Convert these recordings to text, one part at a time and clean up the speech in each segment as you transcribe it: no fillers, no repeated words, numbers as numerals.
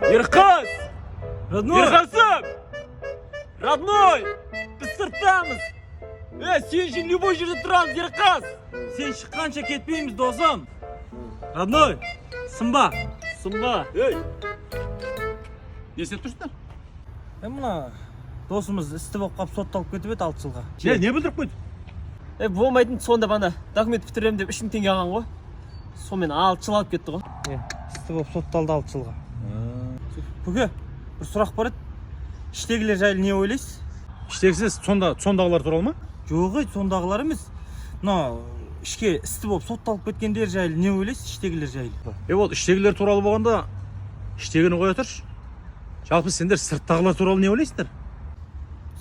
Ерқас! Родной! Ерқасым! Родной! Біз сырттамыз! Сен үшін любой жерде тұрамыз, Ерқас! Сен шыққанша кетпейміз, досым! Родной! Сынба! Сынба! Не істеп тұрсыңдар? Мына досымыз істі болып қап сотталып кетіп еді 6 жылға. Не бүлдіріп қойды? Болмайтын сонда бана документ бітіремін деп 3 мың теңге алған ғой. Сонымен 6 жыл алып кетті ғой. Істі болып сотталды 6 жылға. Көке, бір сұрақ бар еді. Іштегілер жайлы не ойлайсыз? Іштегісіз сондағылар туралы ма? Жоқ, сондағылар емес. Мына ішке істі болып сотталып кеткендер жайлы не ойлайсыз? Іштегілер жайлы. Ол іштегілер туралы болғанда іштегіні қоя тұршы. Жалпы сендер сырттағылар туралы не ойлайсыңдар?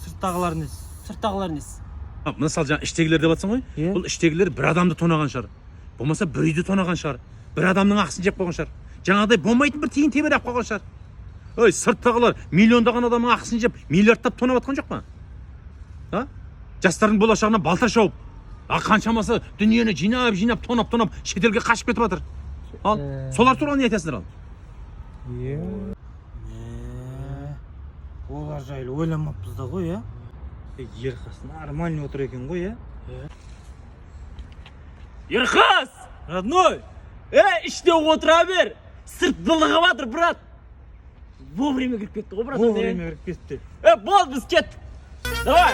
Сырттағылар несі? Сырттағылар несі? Мысалы жаңа іштегілер деп жатсың ғой? Бұл іштегілер бір адамды тонаған шығар. Болмаса бір үйді тонаған шығар. Бір адамның ақысын жеп қойған шығар. Жаңағыдай болмайтын бір тиын тебер алып қойған шығар. Ой, сырттағылар миллиондаған адамның ақысын жеп миллиардтап тонап жатқан жоқ па? Жастардың болашағына балта шауып, қаншамасы дүниені жинап тонап шетелге қашып кетіп жатыр. Ал солар туралы не айтасыңдар ал? Олар жайлы ойламаппыз да ғой, Ерқас нормальный отыр екен ғой, Ерқас! Родной! Іште отыра бер! Сырт былығы батыр, брат! Вовремя кіріп кетті ғой, брат. Вовремя кіріп кетті. Бол, біз кеттік! Давай!